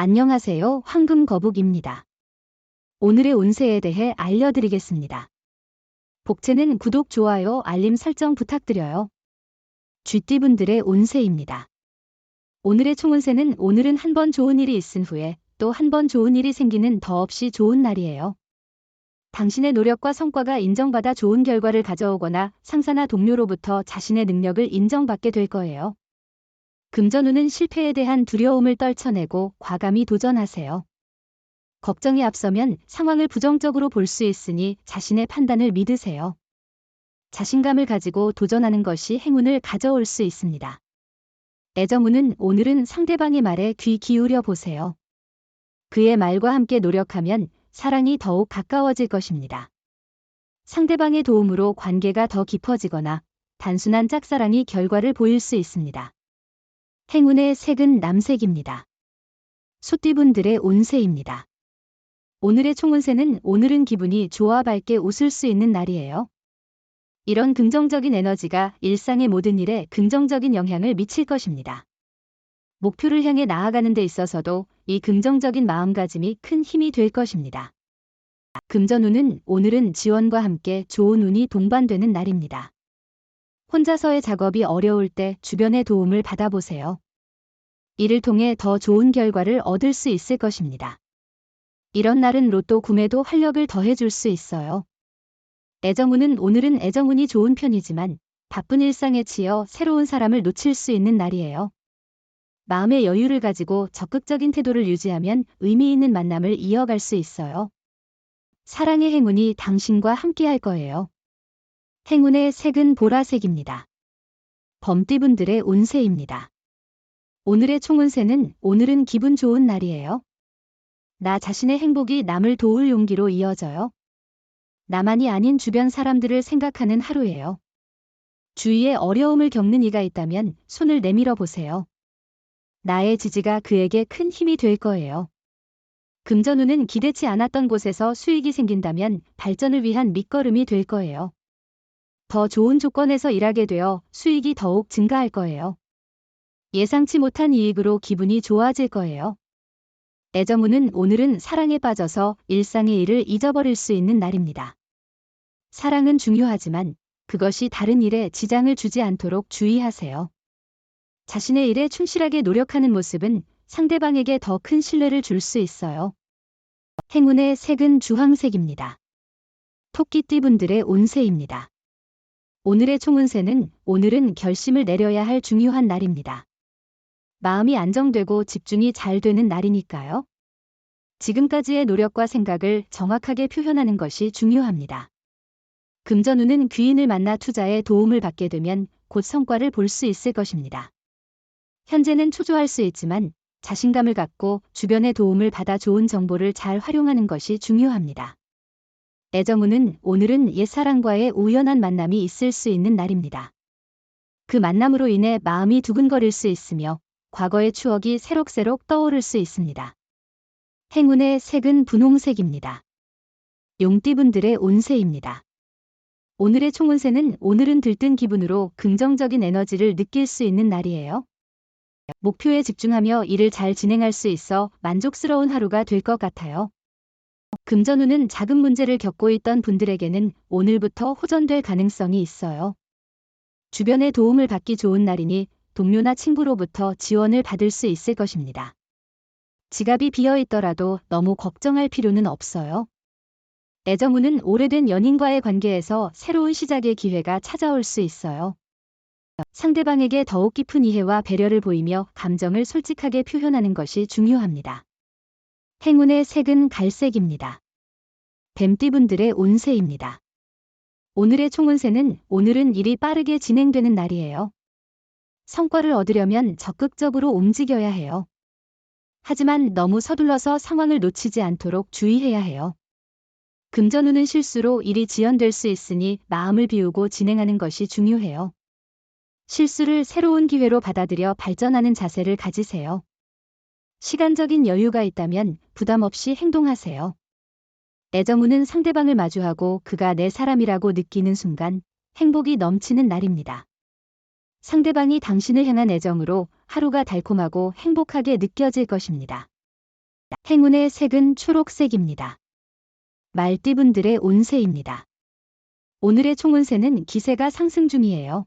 안녕하세요. 황금거북입니다. 오늘의 운세에 대해 알려드리겠습니다. 복채는 구독, 좋아요, 알림 설정 부탁드려요. 쥐띠분들의 운세입니다. 오늘의 총운세는 오늘은 한 번 좋은 일이 있은 후에 또 한 번 좋은 일이 생기는 더없이 좋은 날이에요. 당신의 노력과 성과가 인정받아 좋은 결과를 가져오거나 상사나 동료로부터 자신의 능력을 인정받게 될 거예요. 금전운은 실패에 대한 두려움을 떨쳐내고 과감히 도전하세요. 걱정이 앞서면 상황을 부정적으로 볼 수 있으니 자신의 판단을 믿으세요. 자신감을 가지고 도전하는 것이 행운을 가져올 수 있습니다. 애정운은 오늘은 상대방의 말에 귀 기울여 보세요. 그의 말과 함께 노력하면 사랑이 더욱 가까워질 것입니다. 상대방의 도움으로 관계가 더 깊어지거나 단순한 짝사랑이 결과를 보일 수 있습니다. 행운의 색은 남색입니다. 소띠분들의 운세입니다. 오늘의 총운세는 오늘은 기분이 좋아 밝게 웃을 수 있는 날이에요. 이런 긍정적인 에너지가 일상의 모든 일에 긍정적인 영향을 미칠 것입니다. 목표를 향해 나아가는 데 있어서도 이 긍정적인 마음가짐이 큰 힘이 될 것입니다. 금전운은 오늘은 지원과 함께 좋은 운이 동반되는 날입니다. 혼자서의 작업이 어려울 때 주변의 도움을 받아보세요. 이를 통해 더 좋은 결과를 얻을 수 있을 것입니다. 이런 날은 로또 구매도 활력을 더해줄 수 있어요. 애정운은 오늘은 애정운이 좋은 편이지만 바쁜 일상에 치여 새로운 사람을 놓칠 수 있는 날이에요. 마음의 여유를 가지고 적극적인 태도를 유지하면 의미 있는 만남을 이어갈 수 있어요. 사랑의 행운이 당신과 함께할 거예요. 행운의 색은 보라색입니다. 범띠분들의 운세입니다. 오늘의 총운세는 오늘은 기분 좋은 날이에요. 나 자신의 행복이 남을 도울 용기로 이어져요. 나만이 아닌 주변 사람들을 생각하는 하루예요. 주위에 어려움을 겪는 이가 있다면 손을 내밀어 보세요. 나의 지지가 그에게 큰 힘이 될 거예요. 금전운은 기대치 않았던 곳에서 수익이 생긴다면 발전을 위한 밑거름이 될 거예요. 더 좋은 조건에서 일하게 되어 수익이 더욱 증가할 거예요. 예상치 못한 이익으로 기분이 좋아질 거예요. 애정운은 오늘은 사랑에 빠져서 일상의 일을 잊어버릴 수 있는 날입니다. 사랑은 중요하지만 그것이 다른 일에 지장을 주지 않도록 주의하세요. 자신의 일에 충실하게 노력하는 모습은 상대방에게 더 큰 신뢰를 줄 수 있어요. 행운의 색은 주황색입니다. 토끼띠분들의 운세입니다. 오늘의 총운세는 오늘은 결심을 내려야 할 중요한 날입니다. 마음이 안정되고 집중이 잘 되는 날이니까요. 지금까지의 노력과 생각을 정확하게 표현하는 것이 중요합니다. 금전운은 귀인을 만나 투자에 도움을 받게 되면 곧 성과를 볼 수 있을 것입니다. 현재는 초조할 수 있지만 자신감을 갖고 주변의 도움을 받아 좋은 정보를 잘 활용하는 것이 중요합니다. 애정운은 오늘은 옛사랑과의 우연한 만남이 있을 수 있는 날입니다. 그 만남으로 인해 마음이 두근거릴 수 있으며 과거의 추억이 새록새록 떠오를 수 있습니다. 행운의 색은 분홍색입니다. 용띠분들의 운세입니다. 오늘의 총운세는 오늘은 들뜬 기분으로 긍정적인 에너지를 느낄 수 있는 날이에요. 목표에 집중하며 일을 잘 진행할 수 있어 만족스러운 하루가 될 것 같아요. 금전운은 작은 문제를 겪고 있던 분들에게는 오늘부터 호전될 가능성이 있어요. 주변의 도움을 받기 좋은 날이니 동료나 친구로부터 지원을 받을 수 있을 것입니다. 지갑이 비어 있더라도 너무 걱정할 필요는 없어요. 애정운은 오래된 연인과의 관계에서 새로운 시작의 기회가 찾아올 수 있어요. 상대방에게 더욱 깊은 이해와 배려를 보이며 감정을 솔직하게 표현하는 것이 중요합니다. 행운의 색은 갈색입니다. 뱀띠분들의 운세입니다. 오늘의 총운세는 오늘은 일이 빠르게 진행되는 날이에요. 성과를 얻으려면 적극적으로 움직여야 해요. 하지만 너무 서둘러서 상황을 놓치지 않도록 주의해야 해요. 금전운은 실수로 일이 지연될 수 있으니 마음을 비우고 진행하는 것이 중요해요. 실수를 새로운 기회로 받아들여 발전하는 자세를 가지세요. 시간적인 여유가 있다면 부담 없이 행동하세요. 애정운은 상대방을 마주하고 그가 내 사람이라고 느끼는 순간 행복이 넘치는 날입니다. 상대방이 당신을 향한 애정으로 하루가 달콤하고 행복하게 느껴질 것입니다. 행운의 색은 초록색입니다. 말띠분들의 운세입니다. 오늘의 총운세는 기세가 상승 중이에요.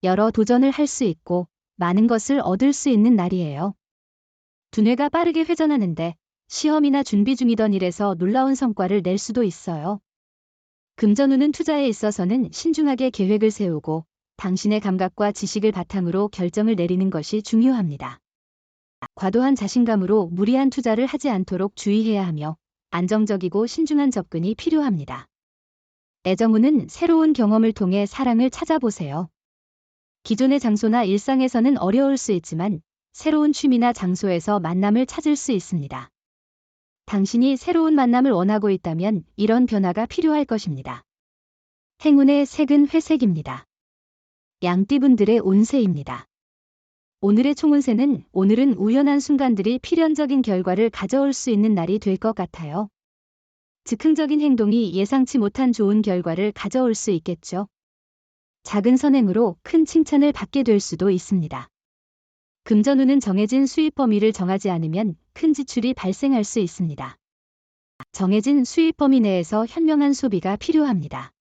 여러 도전을 할 수 있고 많은 것을 얻을 수 있는 날이에요. 두뇌가 빠르게 회전하는데 시험이나 준비 중이던 일에서 놀라운 성과를 낼 수도 있어요. 금전운은 투자에 있어서는 신중하게 계획을 세우고 당신의 감각과 지식을 바탕으로 결정을 내리는 것이 중요합니다. 과도한 자신감으로 무리한 투자를 하지 않도록 주의해야 하며 안정적이고 신중한 접근이 필요합니다. 애정운은 새로운 경험을 통해 사랑을 찾아보세요. 기존의 장소나 일상에서는 어려울 수 있지만 새로운 취미나 장소에서 만남을 찾을 수 있습니다. 당신이 새로운 만남을 원하고 있다면 이런 변화가 필요할 것입니다. 행운의 색은 회색입니다. 양띠분들의 운세입니다. 오늘의 총운세는 오늘은 우연한 순간들이 필연적인 결과를 가져올 수 있는 날이 될 것 같아요. 즉흥적인 행동이 예상치 못한 좋은 결과를 가져올 수 있겠죠. 작은 선행으로 큰 칭찬을 받게 될 수도 있습니다. 금전운은 정해진 수입 범위를 정하지 않으면 큰 지출이 발생할 수 있습니다. 정해진 수입 범위 내에서 현명한 소비가 필요합니다.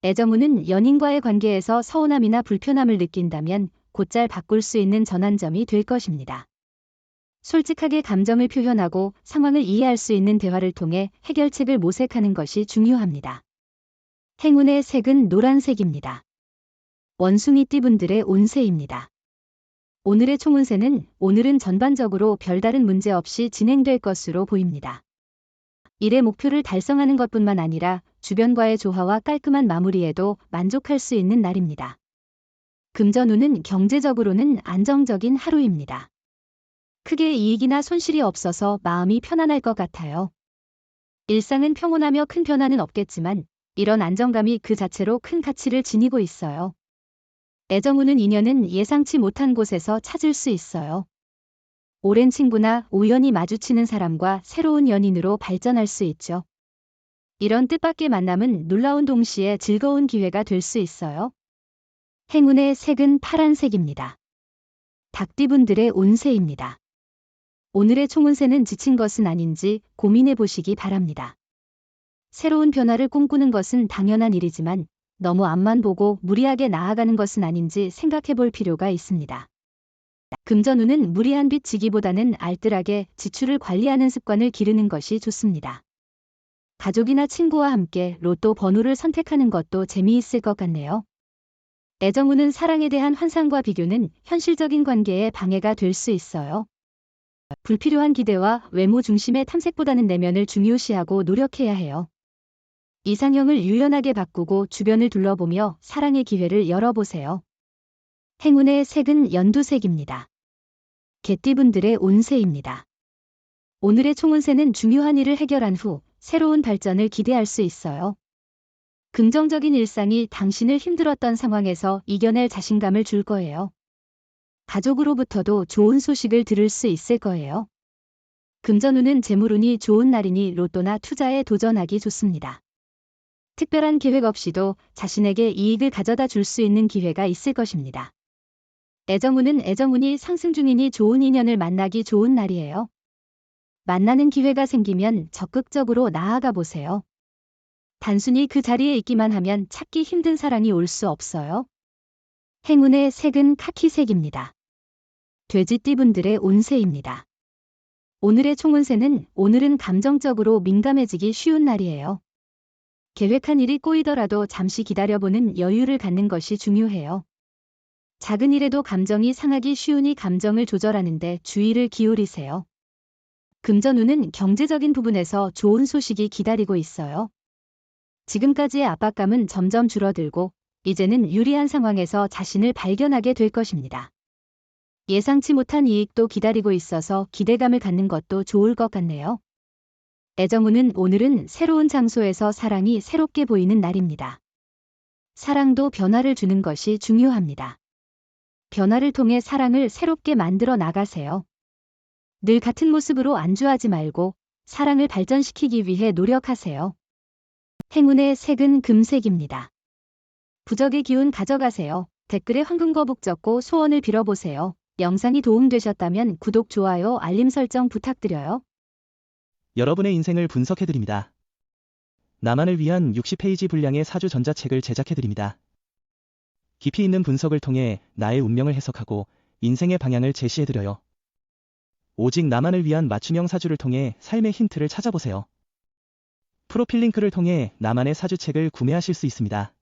애정운은 연인과의 관계에서 서운함이나 불편함을 느낀다면 곧잘 바꿀 수 있는 전환점이 될 것입니다. 솔직하게 감정을 표현하고 상황을 이해할 수 있는 대화를 통해 해결책을 모색하는 것이 중요합니다. 행운의 색은 노란색입니다. 원숭이띠분들의 운세입니다. 오늘의 총운세는 오늘은 전반적으로 별다른 문제 없이 진행될 것으로 보입니다. 일의 목표를 달성하는 것뿐만 아니라 주변과의 조화와 깔끔한 마무리에도 만족할 수 있는 날입니다. 금전운은 경제적으로는 안정적인 하루입니다. 크게 이익이나 손실이 없어서 마음이 편안할 것 같아요. 일상은 평온하며 큰 변화는 없겠지만 이런 안정감이 그 자체로 큰 가치를 지니고 있어요. 애정운은 인연은 예상치 못한 곳에서 찾을 수 있어요. 오랜 친구나 우연히 마주치는 사람과 새로운 연인으로 발전할 수 있죠. 이런 뜻밖의 만남은 놀라운 동시에 즐거운 기회가 될 수 있어요. 행운의 색은 파란색입니다. 닭띠분들의 운세입니다. 오늘의 총운세는 지친 것은 아닌지 고민해 보시기 바랍니다. 새로운 변화를 꿈꾸는 것은 당연한 일이지만 너무 앞만 보고 무리하게 나아가는 것은 아닌지 생각해 볼 필요가 있습니다. 금전운은 무리한 빚 지기보다는 알뜰하게 지출을 관리하는 습관을 기르는 것이 좋습니다. 가족이나 친구와 함께 로또 번호를 선택하는 것도 재미있을 것 같네요. 애정운은 사랑에 대한 환상과 비교는 현실적인 관계에 방해가 될 수 있어요. 불필요한 기대와 외모 중심의 탐색보다는 내면을 중요시하고 노력해야 해요. 이상형을 유연하게 바꾸고 주변을 둘러보며 사랑의 기회를 열어보세요. 행운의 색은 연두색입니다. 개띠분들의 운세입니다. 오늘의 총운세는 중요한 일을 해결한 후 새로운 발전을 기대할 수 있어요. 긍정적인 일상이 당신을 힘들었던 상황에서 이겨낼 자신감을 줄 거예요. 가족으로부터도 좋은 소식을 들을 수 있을 거예요. 금전운은 재물운이 좋은 날이니 로또나 투자에 도전하기 좋습니다. 특별한 계획 없이도 자신에게 이익을 가져다 줄 수 있는 기회가 있을 것입니다. 애정운은 애정운이 상승 중이니 좋은 인연을 만나기 좋은 날이에요. 만나는 기회가 생기면 적극적으로 나아가 보세요. 단순히 그 자리에 있기만 하면 찾기 힘든 사랑이 올 수 없어요. 행운의 색은 카키색입니다. 돼지띠분들의 운세입니다. 오늘의 총운세는 오늘은 감정적으로 민감해지기 쉬운 날이에요. 계획한 일이 꼬이더라도 잠시 기다려보는 여유를 갖는 것이 중요해요. 작은 일에도 감정이 상하기 쉬우니 감정을 조절하는데 주의를 기울이세요. 금전운은 경제적인 부분에서 좋은 소식이 기다리고 있어요. 지금까지의 압박감은 점점 줄어들고 이제는 유리한 상황에서 자신을 발견하게 될 것입니다. 예상치 못한 이익도 기다리고 있어서 기대감을 갖는 것도 좋을 것 같네요. 애정운은 오늘은 새로운 장소에서 사랑이 새롭게 보이는 날입니다. 사랑도 변화를 주는 것이 중요합니다. 변화를 통해 사랑을 새롭게 만들어 나가세요. 늘 같은 모습으로 안주하지 말고 사랑을 발전시키기 위해 노력하세요. 행운의 색은 금색입니다. 부적의 기운 가져가세요. 댓글에 황금거북 적고 소원을 빌어보세요. 영상이 도움되셨다면 구독, 좋아요, 알림 설정 부탁드려요. 여러분의 인생을 분석해드립니다. 나만을 위한 60페이지 분량의 사주 전자책을 제작해드립니다. 깊이 있는 분석을 통해 나의 운명을 해석하고 인생의 방향을 제시해드려요. 오직 나만을 위한 맞춤형 사주를 통해 삶의 힌트를 찾아보세요. 프로필 링크를 통해 나만의 사주책을 구매하실 수 있습니다.